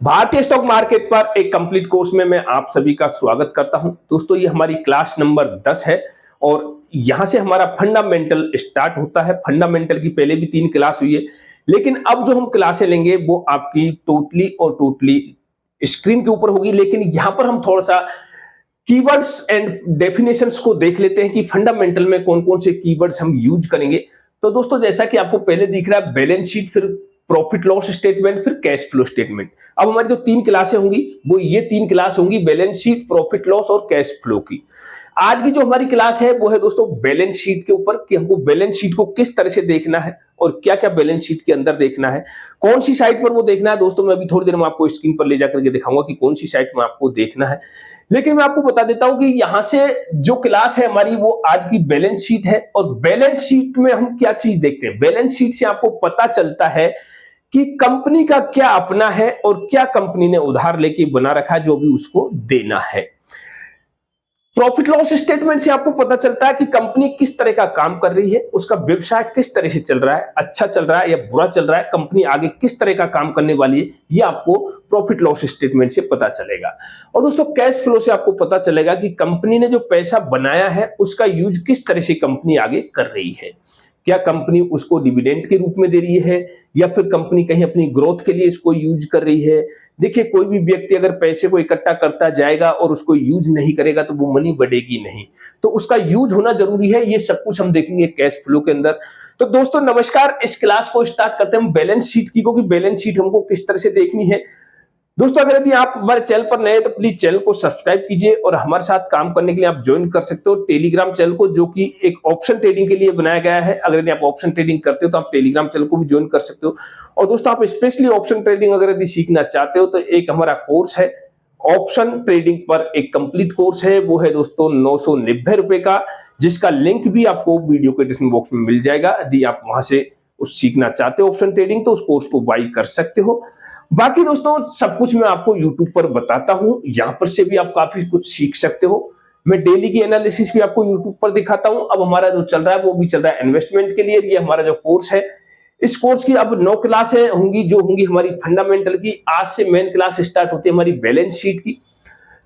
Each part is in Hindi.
भारतीय स्टॉक मार्केट पर एक कंप्लीट कोर्स में मैं आप सभी का स्वागत करता हूं। दोस्तों ये हमारी क्लास नंबर 10 है और यहां से हमारा फंडामेंटल स्टार्ट होता है। फंडामेंटल की पहले भी 3 क्लास हुई है, लेकिन अब जो हम क्लासें लेंगे वो आपकी टोटली स्क्रीन के ऊपर होगी। लेकिन यहां पर हम थोड़ा सा कीवर्ड्स एंड डेफिनेशंस को देख लेते हैं कि फंडामेंटल में कौन कौन से कीवर्ड्स हम यूज करेंगे। तो दोस्तों जैसा कि आपको पहले दिख रहा है बैलेंस शीट, फिर प्रॉफिट लॉस स्टेटमेंट, फिर कैश फ्लो स्टेटमेंट। अब हमारी जो 3 क्लासें होंगी वो ये 3 क्लास होंगी बैलेंस शीट, प्रॉफिट लॉस और कैश फ्लो की। आज की जो हमारी क्लास है वो है दोस्तों बैलेंस शीट के ऊपर कि हमको बैलेंस शीट को किस तरह से देखना है और क्या क्या बैलेंस शीट के अंदर देखना है, कौन सी साइट पर वो देखना है। दोस्तों मैं अभी थोड़ी देर में आपको स्क्रीन पर ले जाकर के दिखाऊंगा कि कौन सी साइट में आपको देखना है। लेकिन मैं आपको बता देता हूं कि यहां से जो क्लास है हमारी वो आज की बैलेंस शीट है। और बैलेंस शीट में हम क्या चीज देखते हैं, बैलेंस शीट से आपको पता चलता है कि कंपनी का क्या अपना है और क्या कंपनी ने उधार लेके बना रखा है जो भी उसको देना है। प्रॉफिट लॉस स्टेटमेंट से आपको पता चलता है कि कंपनी किस तरह का काम कर रही है, उसका व्यवसाय किस तरह से चल रहा है, अच्छा चल रहा है या बुरा चल रहा है, कंपनी आगे किस तरह का काम करने वाली है, ये आपको प्रॉफिट लॉस स्टेटमेंट से पता चलेगा। और दोस्तों कैश फ्लो से आपको पता चलेगा कि कंपनी ने जो पैसा बनाया है उसका यूज किस तरह से कंपनी आगे कर रही है। क्या कंपनी उसको डिविडेंड के रूप में दे रही है या फिर कंपनी कहीं अपनी ग्रोथ के लिए इसको यूज कर रही है। देखिए कोई भी व्यक्ति अगर पैसे को इकट्ठा करता जाएगा और उसको यूज नहीं करेगा तो वो मनी बढ़ेगी नहीं, तो उसका यूज होना जरूरी है। ये सब कुछ हम देखेंगे कैश फ्लो के अंदर। तो दोस्तों नमस्कार, इस क्लास को स्टार्ट करते हैं हम बैलेंस शीट की, क्योंकि बैलेंस शीट हमको किस तरह से देखनी है। दोस्तों अगर यदि आप हमारे चैनल पर नए हैं तो प्लीज चैनल को सब्सक्राइब कीजिए और हमारे साथ काम करने के लिए आप ज्वाइन कर सकते हो टेलीग्राम चैनल को, जो कि एक ऑप्शन ट्रेडिंग के लिए बनाया गया है। अगर यदि आप ऑप्शन ट्रेडिंग करते हो तो आप टेलीग्राम चैनल को भी ज्वाइन कर सकते हो। और दोस्तों आप स्पेशली ऑप्शन ट्रेडिंग अगर यदि सीखना चाहते हो तो एक हमारा कोर्स है ऑप्शन ट्रेडिंग पर, एक कंप्लीट कोर्स है, वो है दोस्तों 990 रुपए का, जिसका लिंक भी आपको वीडियो के डिस्क्रिप्शन बॉक्स में मिल जाएगा। यदि आप वहां से उस सीखना चाहते हो ऑप्शन ट्रेडिंग तो उस कोर्स को बाई कर सकते हो। बाकी दोस्तों सब कुछ मैं आपको YouTube पर बताता हूं, यहां पर से भी आप काफी कुछ सीख सकते हो। मैं डेली की एनालिसिस भी आपको YouTube पर दिखाता हूं। अब हमारा जो चल रहा है वो भी चल रहा है इन्वेस्टमेंट के लिए। ये हमारा जो कोर्स है, इस कोर्स की अब 9 क्लासें होंगी जो होंगी हमारी फंडामेंटल की। आज से मेन क्लास स्टार्ट होती है हमारी बैलेंस शीट की।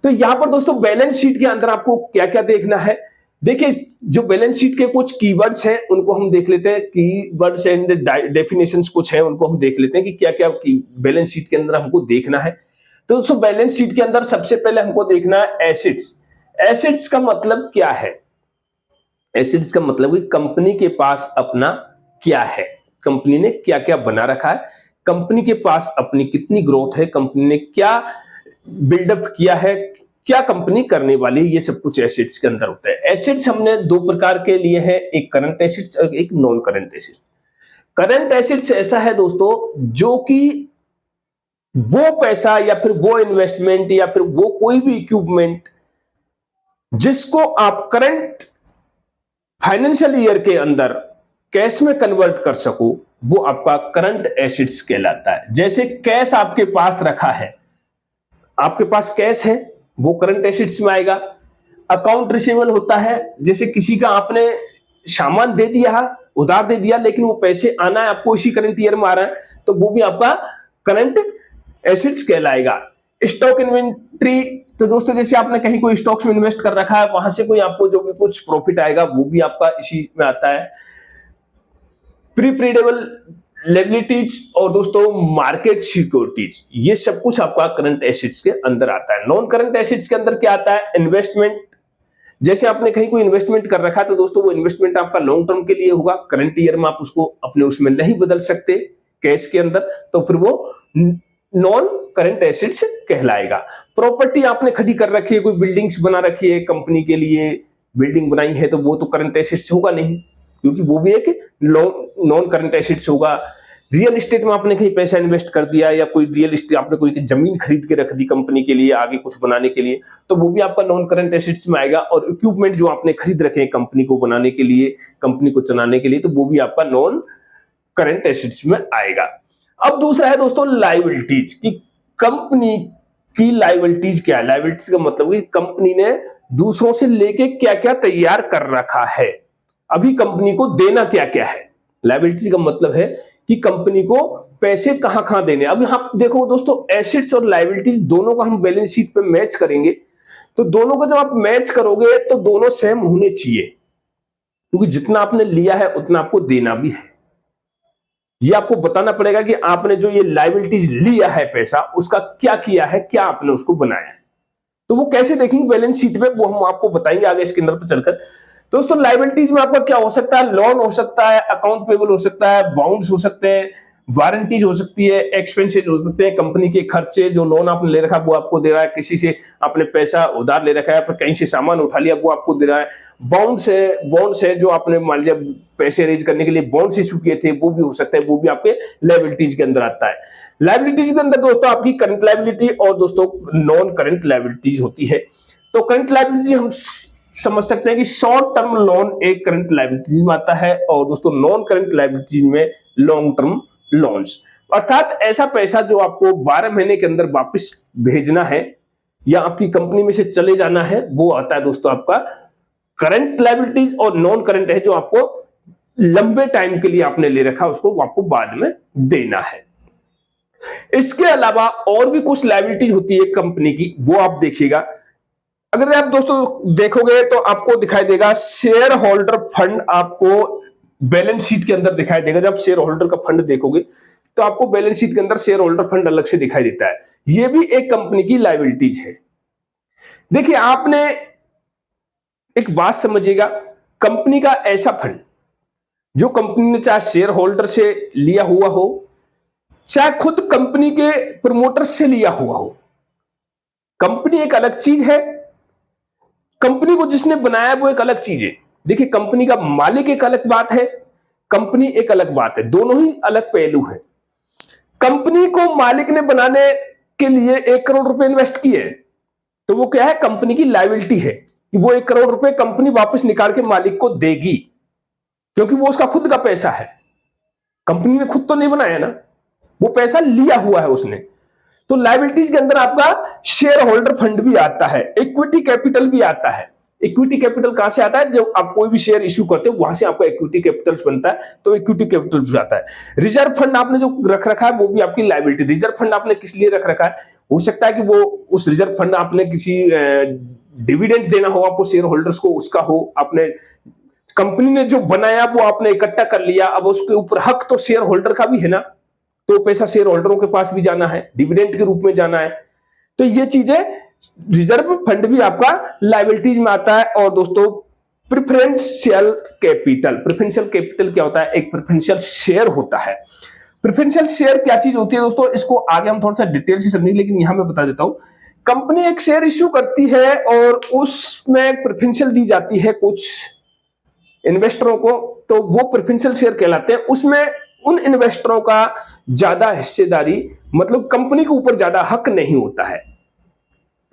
तो यहां पर दोस्तों बैलेंस शीट के अंदर आपको क्या क्या देखना है, देखिए जो बैलेंस शीट के कुछ कीवर्ड्स हैं उनको हम देख लेते हैं। कीवर्ड्स एंड डेफिनेशंस कुछ हैं उनको हम देख लेते हैं कि क्या क्या बैलेंस शीट के अंदर हमको देखना है। तो दोस्तों बैलेंस शीट के अंदर सबसे पहले हमको देखना है एसेट्स। एसेट्स का मतलब क्या है, एसेट्स का मतलब कि कंपनी के पास अपना क्या है, कंपनी ने क्या क्या बना रखा है, कंपनी के पास अपनी कितनी ग्रोथ है, कंपनी ने क्या बिल्डअप किया है, क्या कंपनी करने वाली है, ये सब कुछ एसेट्स के अंदर होता है। एसेट्स हमने 2 प्रकार के लिए हैं, एक करंट एसेट्स और एक non current assets. Current assets ऐसा है दोस्तों जो कि वो पैसा या फिर वो इन्वेस्टमेंट या फिर वो कोई भी इक्विपमेंट जिसको आप करंट फाइनेंशियल ईयर के अंदर कैश में कन्वर्ट कर सको, वो आपका करंट एसेट्स कहलाता है। जैसे कैश आपके पास रखा है, आपके पास कैश है, वो करंट एसेट्स में आएगा। अकाउंट रिसीवेबल होता है, जैसे किसी का आपने सामान दे दिया, उधार दे दिया, लेकिन वो पैसे आना है आपको इसी करंट ईयर में आ रहा है, तो वो भी आपका करंट एसेट्स कहलाएगा। स्टॉक इन्वेंट्री, तो दोस्तों जैसे आपने कहीं कोई स्टॉक्स में इन्वेस्ट कर रखा है, वहां से कोई आपको जो भी कुछ प्रॉफिट आएगा वो भी आपका इसी में आता है। प्रीपेडेबल लायबिलिटीज और दोस्तों मार्केट सिक्योरिटीज, ये सब कुछ आपका करंट एसेट्स के अंदर आता है। नॉन करंट एसेट्स के अंदर क्या आता है, इन्वेस्टमेंट। जैसे आपने कहीं कोई इन्वेस्टमेंट कर रखा है तो दोस्तों वो इन्वेस्टमेंट आपका लॉन्ग टर्म के लिए होगा, करंट ईयर में आप उसको अपने उसमें नहीं बदल सकते कैश के अंदर, तो फिर वो नॉन करंट एसेट्स कहलाएगा। प्रॉपर्टी आपने खड़ी कर रखी है, कोई बिल्डिंग्स बना रखी है, कंपनी के लिए बिल्डिंग बनाई है, तो वो तो करंट एसेट्स होगा नहीं, क्योंकि वो भी एक नॉन करंट एसेट्स होगा। रियल एस्टेट में आपने कहीं पैसा इन्वेस्ट कर दिया या कोई रियल एस्टेट आपने कोई जमीन खरीद के रख दी कंपनी के लिए आगे कुछ बनाने के लिए, तो वो भी आपका नॉन करंट एसेट्स में आएगा। और इक्विपमेंट जो आपने खरीद रखे हैं कंपनी को बनाने के लिए, कंपनी को चलाने के लिए, तो वो भी आपका नॉन करंट एसेट्स में आएगा। अब दूसरा है दोस्तों लायबिलिटीज, कि कंपनी की लायबिलिटीज क्या है। लायबिलिटीज का मतलब कि कंपनी ने दूसरों से लेके क्या क्या तैयार कर रखा है, अभी कंपनी को देना क्या क्या है। लायबिलिटी का मतलब है कि कंपनी को पैसे कहां कहां देने। अब यहां देखो दोस्तों, एसेट्स और लायबिलिटीज दोनों का हम बैलेंस शीट पे मैच करेंगे, तो दोनों को जब आप मैच करोगे तो दोनों सेम होने चाहिए, क्योंकि जितना आपने लिया है उतना आपको देना भी है। ये आपको बताना पड़ेगा कि आपने जो ये लायबिलिटीज लिया है पैसा, उसका क्या किया है, क्या आपने उसको बनाया है। तो वो कैसे देखेंगे बैलेंस शीट में, वो हम आपको बताएंगे आगे इसके अंदर पर चलकर। दोस्तों लायबिलिटीज में आपका क्या हो सकता है, लोन हो सकता है, अकाउंट पेबल हो सकता है, बाउंड्स हो सकते हैं, वारंटीज हो सकती है, एक्सपेंसेज हो सकते हैं, कंपनी के खर्चे, जो लोन आपने ले रखा है वो आपको दे रहा है, किसी से आपने पैसा उधार ले रखा है, फिर कहीं से सामान उठा लिया वो आपको दे रहा है। बॉन्ड्स है जो आपने मान लिया पैसे रेज करने के लिए बॉन्ड्स इशू किए थे, वो भी हो सकता है, वो भी आपके लायबिलिटीज के अंदर आता है। लायबिलिटीज के अंदर दोस्तों आपकी करंट लायबिलिटी और दोस्तों नॉन करंट लायबिलिटीज होती है। तो करंट लायबिलिटी हम समझ सकते हैं कि शॉर्ट टर्म लोन एक करंट लायबिलिटीज में आता है, और दोस्तों नॉन करंट लायबिलिटीज में लॉन्ग टर्म लोन्स, अर्थात ऐसा पैसा जो आपको 12 महीने के अंदर वापस भेजना है या आपकी कंपनी में से चले जाना है, वो आता है दोस्तों आपका करंट लायबिलिटीज। और नॉन करंट है जो आपको लंबे टाइम के लिए आपने ले रखा, उसको आपको बाद में देना है। इसके अलावा और भी कुछ लायबिलिटीज होती है कंपनी की, वो आप देखिएगा। अगर आप दोस्तों देखोगे तो आपको दिखाई देगा शेयर होल्डर फंड, आपको बैलेंस शीट के अंदर दिखाई देगा। जब शेयर होल्डर का फंड देखोगे तो आपको बैलेंस शीट के अंदर शेयर होल्डर फंड अलग से दिखाई देता है। यह भी एक कंपनी की लायबिलिटीज है। देखिए, आपने एक बात समझिएगा, कंपनी का ऐसा फंड जो कंपनी ने चाहे शेयर होल्डर से लिया हुआ हो, चाहे खुद कंपनी के प्रमोटर से लिया हुआ हो, कंपनी एक अलग चीज है, कंपनी को जिसने बनाया वो एक अलग चीज है। देखिए, कंपनी का मालिक एक अलग बात है, कंपनी एक अलग बात है, दोनों ही अलग पहलू हैं। कंपनी को मालिक ने बनाने के लिए 1 करोड़ रुपए इन्वेस्ट किए, तो वो क्या है, कंपनी की लायबिलिटी है कि वो 1 करोड़ रुपए कंपनी वापस निकाल के मालिक को देगी, क्योंकि वो उसका खुद का पैसा है। कंपनी ने खुद तो नहीं बनाया ना, वो पैसा लिया हुआ है उसने। तो लायबिलिटीज के अंदर आपका शेयर होल्डर फंड भी आता है, इक्विटी कैपिटल भी आता है। इक्विटी कैपिटल कहां से आता है, जब आप कोई भी शेयर इश्यू करते हो वहां से आपका इक्विटी कैपिटल बनता है, तो इक्विटी कैपिटल भी आता है। रिजर्व फंड आपने जो रख रखा है वो भी आपकी लायबिलिटी। रिजर्व फंड आपने किस लिए रख रखा है, हो सकता है कि वो उस रिजर्व फंड आपने किसी डिविडेंड देना हो आपको शेयर होल्डर्स को, उसका हो, आपने कंपनी ने जो बनाया वो आपने इकट्ठा कर लिया, अब उसके ऊपर हक तो शेयर होल्डर का भी है ना, तो पैसा शेयर होल्डरों के पास भी जाना है, डिविडेंड के रूप में जाना है। तो ये चीजें, रिजर्व फंड भी आपका लायबिलिटीज में आता है। और दोस्तों प्रेफरेंशियल कैपिटल क्या होता है, एक प्रेफरेंशियल शेयर होता है। प्रेफरेंशियल शेयर क्या चीज होती है दोस्तों, इसको आगे हम थोड़ा सा डिटेल से समझेंगे, लेकिन यहां मैं बता देता हूं। कंपनी एक शेयर इश्यू करती है और उसमें प्रेफरेंशियल दी जाती है कुछ इन्वेस्टरों को, तो वो प्रेफरेंशियल शेयर कहलाते हैं। उसमें उन इन्वेस्टरों का ज्यादा हिस्सेदारी, मतलब कंपनी के ऊपर ज्यादा हक नहीं होता है।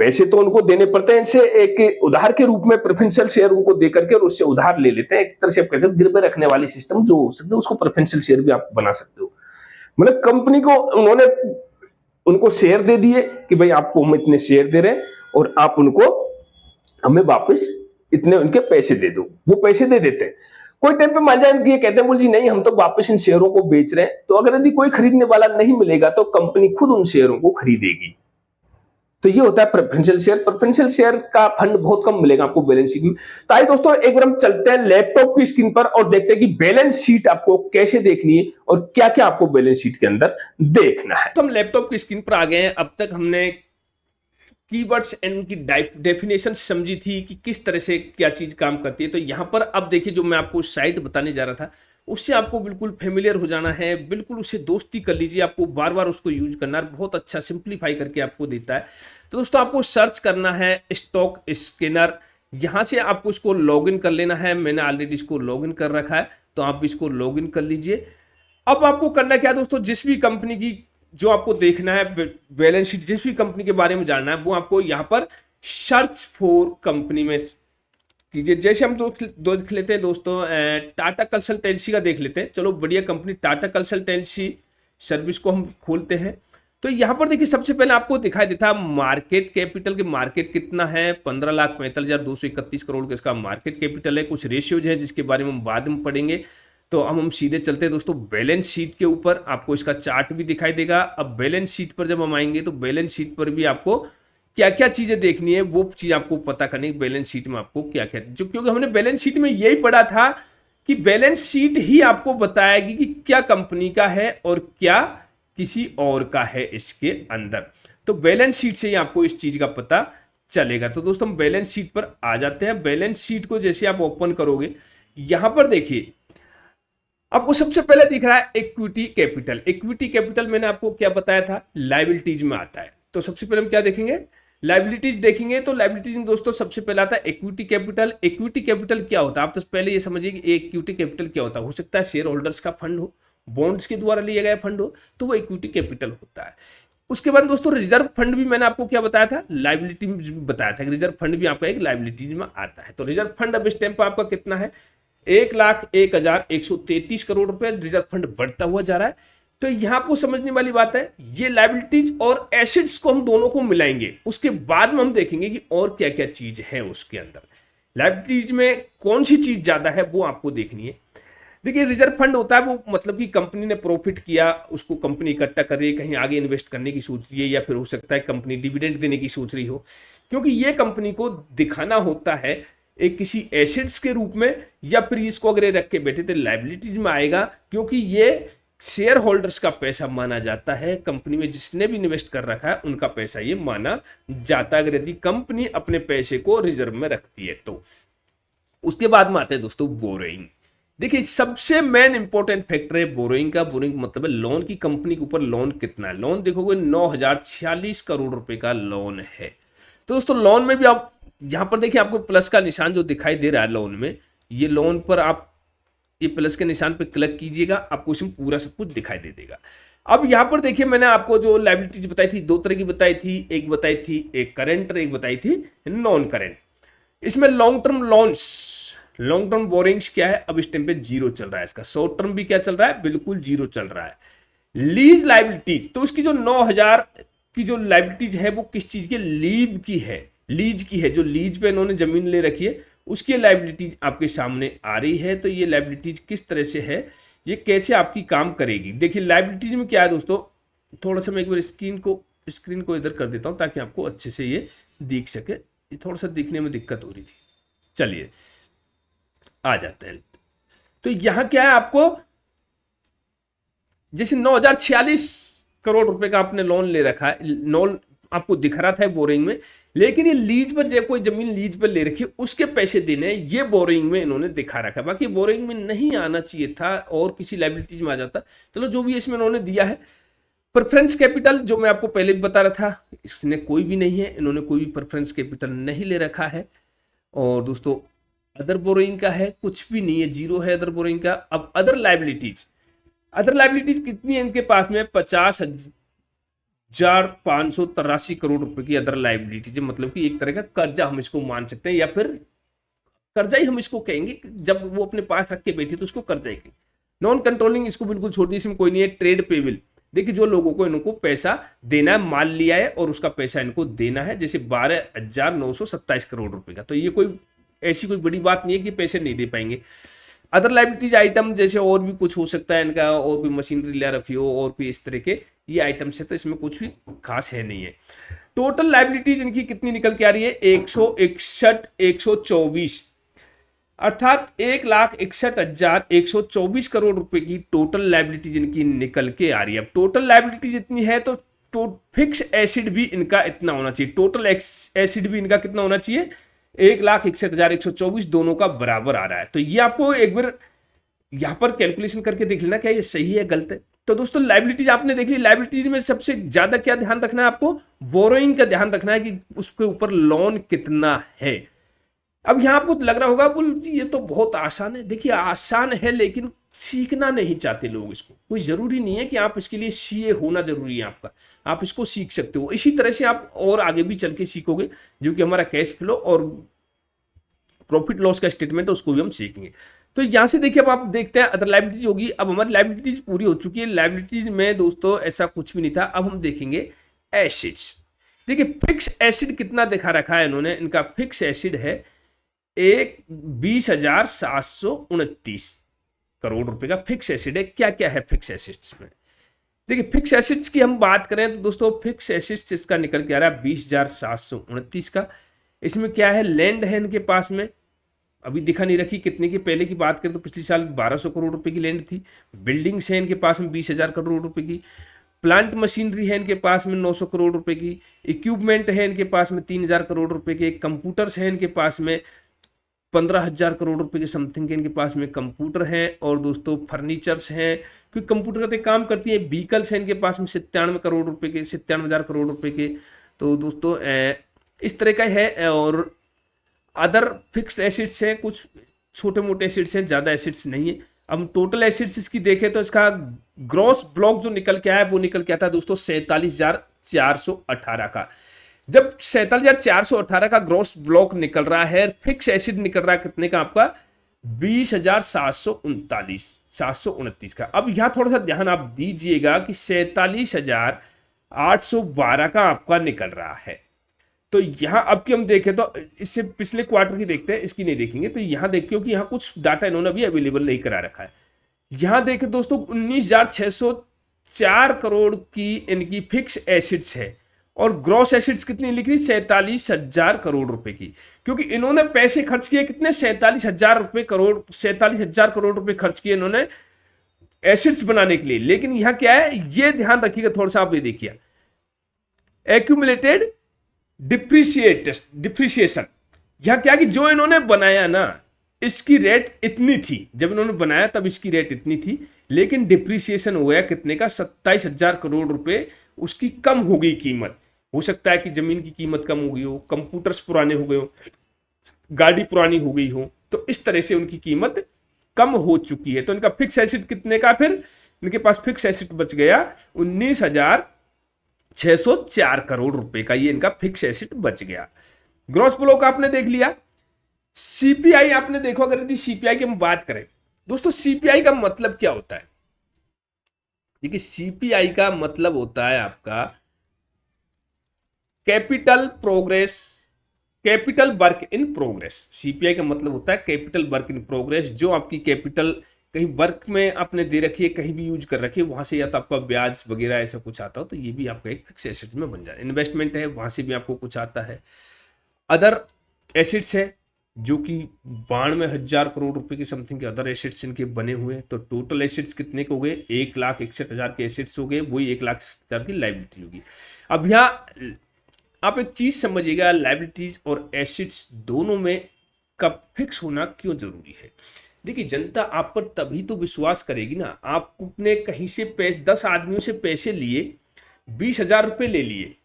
पैसे तो उनको देने पड़ते हैं, इसे एक उधार के रूप में प्रेफरेंशियल शेयर उनको दे करके और उससे उधार ले लेते हैं। एक तरह से आप कह सकते गिरवे रखने वाली सिस्टम जो हो सकते हैं, उसको प्रेफरेंशियल शेयर भी आप बना सकते हो। मतलब कंपनी को उन्होंने उनको शेयर दे दिए कि भाई आपको हम इतने शेयर दे रहे हैं और आप उनको हमें वापस इतने उनके पैसे दे दो, वो पैसे दे देते हैं। कोई टाइम पे मान जाए ये कहते हैं बोल जी नहीं हम तो वापस इन शेयरों को बेच रहे हैं, तो अगर यदि कोई खरीदने वाला नहीं मिलेगा तो कंपनी खुद उन शेयरों को खरीदेगी। तो ये होता है प्रेफरेंशियल शेयर। प्रेफरेंशियल शेयर का फंड बहुत कम मिलेगा आपको बैलेंस शीट में। तो आइए दोस्तों एक बार हम चलते हैं लैपटॉप की स्क्रीन पर और देखते हैं कि बैलेंस शीट आपको कैसे देखनी है और क्या क्या आपको बैलेंस शीट के अंदर देखना है। तो हम लैपटॉप की स्क्रीन पर आ गए हैं। अब तक हमने कीवर्ड्स एंड उनकी डेफिनेशन समझी थी कि किस तरह से क्या चीज काम करती है। तो यहां पर अब देखिए जो मैं आपको साइट बताने जा रहा था उससे आपको बिल्कुल फेमिलियर हो जाना है, बिल्कुल उससे दोस्ती कर लीजिए। आपको बार बार उसको यूज करना है, बहुत अच्छा सिंप्लीफाई करके आपको देता है। तो दोस्तों आपको सर्च करना है स्टॉक स्कैनर, यहां से आपको इसको लॉगिन कर लेना है। मैंने ऑलरेडी इसको लॉगिन कर रखा है, तो आप इसको लॉगिन कर लीजिए। अब आपको करना क्या है दोस्तों, जिस भी कंपनी की जो आपको देखना है बैलेंस शीट, जिस भी कंपनी के बारे में जानना है वो आपको यहाँ पर सर्च फॉर कंपनी में कीजिए। जैसे हम दो देख लेते हैं दोस्तों, टाटा कंसल्टेंसी का देख लेते हैं। चलो बढ़िया कंपनी टाटा कंसल्टेंसी सर्विस को हम खोलते हैं। तो यहाँ पर देखिए सबसे पहले आपको दिखाई देता है मार्केट कैपिटल के मार्केट कितना है, 15,45,231 करोड़ का इसका मार्केट कैपिटल है। कुछ रेशियोज है जिसके बारे में हम बाद में पढ़ेंगे। तो अब हम सीधे चलते हैं दोस्तों बैलेंस शीट के ऊपर। आपको इसका चार्ट भी दिखाई देगा। अब बैलेंस शीट पर जब हम आएंगे तो बैलेंस शीट पर भी आपको क्या क्या चीजें देखनी है वो चीज आपको पता करनी है बैलेंस शीट में आपको क्या क्या, जो क्योंकि हमने बैलेंस शीट में यही पढ़ा था कि बैलेंस शीट ही आपको बताएगी कि क्या कंपनी का है और क्या किसी और का है इसके अंदर। तो बैलेंस शीट से ही आपको इस चीज का पता चलेगा। तो दोस्तों हम बैलेंस शीट पर आ जाते हैं। बैलेंस शीट को जैसे आप ओपन करोगे, यहां पर देखिए आपको सबसे पहले दिख रहा है इक्विटी कैपिटल। इक्विटी कैपिटल मैंने आपको क्या बताया था, लायबिलिटीज में आता है। तो सबसे पहले हम क्या देखेंगे, लायबिलिटीज देखेंगे। तो लायबिलिटीज में दोस्तों सबसे पहले आता है इक्विटी कैपिटल। इक्विटी कैपिटल क्या होता है, आप तो पहले ये समझिए कि इक्विटी कैपिटल क्या होता है। हो सकता है शेयर होल्डर्स का फंड हो, बॉन्ड्स के द्वारा लिया गया फंड हो, तो वो इक्विटी कैपिटल होता है। उसके बाद दोस्तों रिजर्व फंड भी मैंने आपको क्या बताया था, लायबिलिटी में बताया था कि रिजर्व फंड भी आपका एक लायबिलिटीज में आता है। तो रिजर्व फंड अब इस टाइम पर आपका कितना है, 1,01,133 करोड़ रुपए रिजर्व फंड बढ़ता हुआ जा रहा है। तो यहां आपको समझने वाली बात है, ये लायबिलिटीज और एसेट्स को हम दोनों को मिलाएंगे, उसके बाद में हम देखेंगे कि और क्या क्या चीज है उसके अंदर। लायबिलिटीज में कौन सी चीज ज्यादा है वो आपको देखनी है। देखिए रिजर्व फंड होता है वो मतलब कि कंपनी ने प्रॉफिट किया, उसको कंपनी इकट्ठा कर रही है, कहीं आगे इन्वेस्ट करने की सोच रही है, या फिर हो सकता है कंपनी डिविडेंड देने की सोच रही हो, क्योंकि ये कंपनी को दिखाना होता है एक किसी एसेट्स के रूप में, या फिर इसको अगर रख के बैठे तो लायबिलिटीज में आएगा, क्योंकि ये शेयर होल्डर्स का पैसा माना जाता है। कंपनी में जिसने भी इन्वेस्ट कर रखा है उनका पैसा ये माना जाता है, अगर यदि कंपनी अपने पैसे को रिजर्व में रखती है तो। उसके बाद में आते हैं दोस्तों बोरोइंग। देखिए सबसे मेन इंपॉर्टेंट फैक्टर है बोरोइंग का। बोरोइंग मतलब है लोन की, कंपनी के ऊपर लोन कितना है। लोन देखोगे 9,046 करोड़ रुपए का लोन है। तो दोस्तों लोन में भी आप यहां पर देखिए आपको प्लस का निशान जो दिखाई दे रहा है लोन में, ये लोन पर आप ये प्लस के निशान पे क्लिक कीजिएगा, आपको इसमें पूरा सब कुछ दिखाई दे देगा। अब यहां पर देखिए मैंने आपको जो लायबिलिटीज बताई थी, दो तरह की बताई थी, एक बताई थी एक करंट और एक बताई थी नॉन करंट। इसमें long term loans, long term borrowings क्या है, अब इस टाइम पे जीरो चल रहा है। इसका शॉर्ट टर्म भी क्या चल रहा है, बिल्कुल जीरो चल रहा है। लीज लायबिलिटीज, तो इसकी जो 9,000 की जो लायबिलिटीज है वो किस चीज की, लीव की है, लीज की है। जो लीज पे इन्होंने जमीन ले रखी है उसकी लायबिलिटीज आपके सामने आ रही है। तो ये लायबिलिटीज किस तरह से है, ये कैसे आपकी काम करेगी। देखिए लायबिलिटीज में क्या है दोस्तों, थोड़ा सा मैं एक बार स्क्रीन को इधर कर देता हूं ताकि आपको अच्छे से ये दिख सके। ये थोड़ा सा दिखने में दिक्कत हो रही थी। चलिए आ जाते हैं। तो यहां क्या है, आपको जैसे 9,046 करोड़ रुपए का आपने लोन ले रखा है, लोन आपको दिख रहा था बोरिंग में, लेकिन ये लीज पर जो कोई जमीन लीज पर ले रखी उसके पैसे देने, ये बोरिंग में इन्होंने दिखा रखा है। बाकी बोरिंग में नहीं आना चाहिए था और किसी लायबिलिटीज में आ जाता। चलो जो भी इसमें इन्होंने दिया है। प्रेफरेंस कैपिटल जो मैं आपको पहले भी बता रहा था, इसने कोई भी नहीं है, इन्होंने कोई भी प्रेफरेंस कैपिटल नहीं ले रखा है। और दोस्तों अदर बोरिंग का है, कुछ भी नहीं है, जीरो है अदर बोरिंग का। अब अदर लायबिलिटीज, अदर लायबिलिटीज कितनी है इनके पास में, 50,583 करोड़ रुपए की अदर लायबिलिटीज है। मतलब कि एक तरह का कर्जा हम इसको मान सकते हैं, या फिर कर्जा ही हम इसको कहेंगे। जब वो अपने पास रख के बैठी तो उसको कर्जा ही कहेंगे। नॉन कंट्रोलिंग इसको बिल्कुल छोड़ दी, इसमें कोई नहीं है। ट्रेड पेबल, देखिए जो लोगों को इनको पैसा देना है, माल लिया है और उसका पैसा इनको देना है, जैसे 12,927 करोड़ रुपए का। तो ये कोई ऐसी कोई बड़ी बात नहीं है कि पैसे नहीं दे पाएंगे। अदर लायबिलिटीज आइटम जैसे और भी कुछ हो सकता है इनका, और कोई मशीनरी ले रखी हो और कोई इस तरह के ये आइटम्स है, तो इसमें कुछ भी खास है नहीं है। टोटल लायबिलिटीज इनकी कितनी निकल के आ रही है, 161,124, अर्थात 1,61,124 करोड़ रुपए की टोटल लायबिलिटीज इनकी निकल के आ रही है। अब टोटल लायबिलिटीज इतनी है तो फिक्स एसिड भी इनका इतना होना चाहिए। टोटल एसिड भी इनका कितना होना चाहिए, 1,61,124, दोनों का बराबर आ रहा है। तो ये आपको एक बार यहां पर कैलकुलेशन करके देख लेना क्या ये सही है गलत है। तो दोस्तों लायबिलिटीज आपने देख ली। लायबिलिटीज में सबसे ज्यादा क्या ध्यान रखना है आपको, बोरोइंग का ध्यान रखना है कि उसके ऊपर लोन कितना है। अब यहां आपको लग रहा होगा बोल जी ये तो बहुत आसान है। देखिए आसान है लेकिन सीखना नहीं चाहते लोग इसको। कोई जरूरी नहीं है कि आप इसके लिए सीए होना जरूरी है आपका, आप इसको सीख सकते हो। इसी तरह से आप और आगे भी चल के सीखोगे, जो कि हमारा कैश फ्लो और प्रॉफिट लॉस का स्टेटमेंट है उसको भी हम सीखेंगे। तो यहां से देखिए अब आप देखते हैं अदर लायबिलिटीज होगी। अब हमारी लायबिलिटीज पूरी हो चुकी है। लायबिलिटीज में दोस्तों ऐसा कुछ भी नहीं था। अब हम देखेंगे एसिड्स। देखिए फिक्स एसिड कितना दिखा रखा है इन्होंने, इनका फिक्स एसिड है 20,729। करोड़ रुपए का फिक्स एसिड है। क्या क्या है फिक्स एसिड्स में? देखिए फिक्स एसिड्स की हम बात करें तो दोस्तों फिक्स एसिड्स इसका निकल के आ रहा है 20,729 का। इसमें क्या है, लैंड है इनके पास में, अभी दिखा नहीं रखी कितने की, पहले की बात करें तो पिछले साल 1200 करोड़ रुपए की लैंड थी। बिल्डिंग्स है इनके पास में 20,000 करोड़ रुपए की। प्लांट मशीनरी है इनके पास में 900 करोड़ रुपए की। इक्विपमेंट है इनके पास में 3,000 करोड़ रुपए के। कंप्यूटर्स हैं इनके पास में 15,000 करोड़ रुपए के समथिंग के इनके पास में कंप्यूटर हैं। और दोस्तों फर्नीचर्स हैं, क्योंकि कंप्यूटर का काम करती है। व्हीकल्स हैं इनके पास में 97 करोड़ रुपए के, 97,000 करोड़ रुपए के। तो दोस्तों इस तरह का है। और अदर फिक्स्ड एसिड्स हैं, कुछ छोटे मोटे एसिड्स हैं, ज़्यादा एसिड्स नहीं है। अब टोटल एसिड्स इसकी देखें तो इसका ग्रॉस ब्लॉक जो निकल के आया वो निकल के आता है दोस्तों 47,418 का। जब 47,418 का ग्रॉस ब्लॉक निकल रहा है, फिक्स एसिड निकल रहा है कितने का आपका 20,729 का। अब यहां थोड़ा सा ध्यान आप दीजिएगा कि 47,812 का आपका निकल रहा है। तो यहां अब की हम देखें तो इससे पिछले क्वार्टर की देखते हैं, इसकी नहीं देखेंगे। तो यहां देखिए कि यहां कुछ डाटा इन्होंने अभी अवेलेबल नहीं करा रखा है। यहां देखें दोस्तों 19,604 करोड़ की इनकी फिक्स एसिड्स है और ग्रॉस एसिड्स कितनी लिख रही 47,000 करोड़ रुपए की, क्योंकि इन्होंने पैसे खर्च किए कितने 47,000 करोड़ रुपए खर्च किए इन्होंने एसिड्स बनाने के लिए। लेकिन यहां क्या है ये ध्यान रखिएगा थोड़ा सा, आप ये देखिए एक्यूमुलेटेड डिप्रिसिएशन। यहां क्या कि जो इन्होंने बनाया ना इसकी रेट इतनी थी, जब इन्होंने बनाया तब इसकी रेट इतनी थी, लेकिन डिप्रिसिएशन हो गया कितने का 27,000 करोड़ रुपए, उसकी कम हो गई कीमत। हो सकता है कि जमीन की कीमत कम हो गई हो, कंप्यूटर्स पुराने हो गए हो, गाड़ी पुरानी हो गई हो, तो इस तरह से उनकी कीमत कम हो चुकी है। तो इनका फिक्स एसिड कितने का, फिर इनके पास फिक्स एसिड बच गया 19,604 करोड़ रुपए का, ये इनका फिक्स एसिड बच गया। ग्रॉस ब्लॉक आपने देख लिया। सीपीआई आपने देखो, अगर यदि सीपीआई की हम बात करें दोस्तों, सीपीआई का मतलब क्या होता है? देखिए सीपीआई का मतलब होता है आपका capital work in progress. CPI का मतलब होता है कैपिटल वर्क इन प्रोग्रेस। जो आपकी कैपिटल कहीं वर्क में आपने दे रखी है, कहीं भी यूज कर रखी है, वहां से या तो आपका ब्याज वगैरह ऐसा कुछ आता हो, तो ये भी आपका एक फिक्स एसेट में बन जाए। इन्वेस्टमेंट है, वहां से भी आपको कुछ आता है। अदर एसेट्स है जो कि 92,000 करोड़ रुपए के समथिंग के अदर एसेट्स इनके बने हुए हैं। तो टोटल एसेट्स कितने के हो गए 1,61,000 के एसेट्स हो गए, वही 1,61,000 की लायबिलिटी होगी। अब यहाँ आप एक चीज समझिएगा, लायबिलिटीज और एसेट्स दोनों में कब फिक्स होना क्यों जरूरी है। देखिए जनता आप पर तभी तो विश्वास करेगी ना। आपने कहीं से 10 आदमियों से पैसे लिए, 20,000 रुपए ले लिए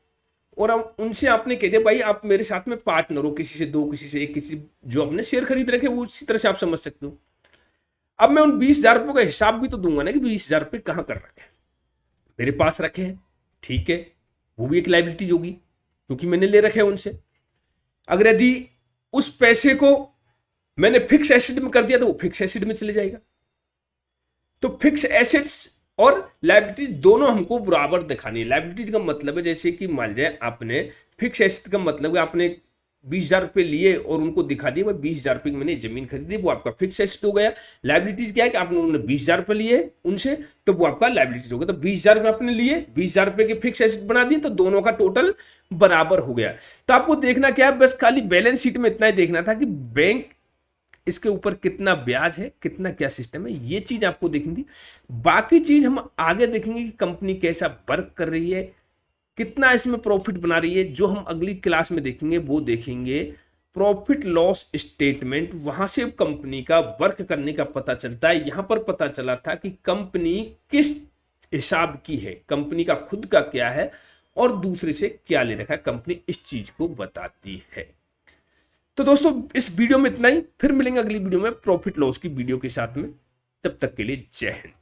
और उनसे आपने कह दिया भाई आप मेरे साथ में पार्टनर हो, किसी से 2, किसी से 1, किसी जो अपने शेयर खरीद रखे वो उसी तरह से आप समझ सकते हो। अब मैं उन 20,000 रुपए का हिसाब भी तो दूंगा ना कि 20,000 रुपए कहां कर रखे हैं, मेरे पास रखे हैं, ठीक है, वो भी एक लायबिलिटी होगी क्योंकि मैंने ले रखे हैं उनसे। अगर यदि उस पैसे को मैंने फिक्स एसिड में कर दिया तो वो फिक्स एसिड में चले जाएगा। तो फिक्स एसेट्स और लायबिलिटीज दोनों हमको बराबर दिखानी है। लायबिलिटीज का मतलब है जैसे कि मान जाए आपने फिक्स एसेट का मतलब है आपने 20,000 रुपए लिए और उनको दिखा दिए भाई 20,000 रुपए की मैंने जमीन खरीदी, वो आपका फिक्स एसेट हो गया। लायबिलिटीज क्या है कि आपने उन्होंने 20,000 रुपए लिए उनसे, तो वो आपका लायबिलिटीज हो गया। तो 20,000 रुपए आपने लिए, 20,000 रुपए के फिक्स एसेट बना दिए, तो दोनों का टोटल बराबर हो गया। तो आपको देखना क्या है, बस खाली बैलेंस शीट में इतना ही देखना था कि बैंक इसके ऊपर कितना ब्याज है, कितना क्या सिस्टम है, ये चीज आपको देखनी थी। बाकी चीज हम आगे देखेंगे कि कंपनी कैसा वर्क कर रही है, कितना इसमें प्रॉफिट बना रही है, जो हम अगली क्लास में देखेंगे वो देखेंगे प्रॉफिट लॉस स्टेटमेंट। वहां से कंपनी का वर्क करने का पता चलता है। यहां पर पता चला था कि कंपनी किस हिसाब की है, कंपनी का खुद का क्या है और दूसरे से क्या ले रखा है, कंपनी इस चीज को बताती है। तो दोस्तों इस वीडियो में इतना ही, फिर मिलेंगे अगली वीडियो में प्रॉफिट लॉस की वीडियो के साथ में। तब तक के लिए जय हिंद।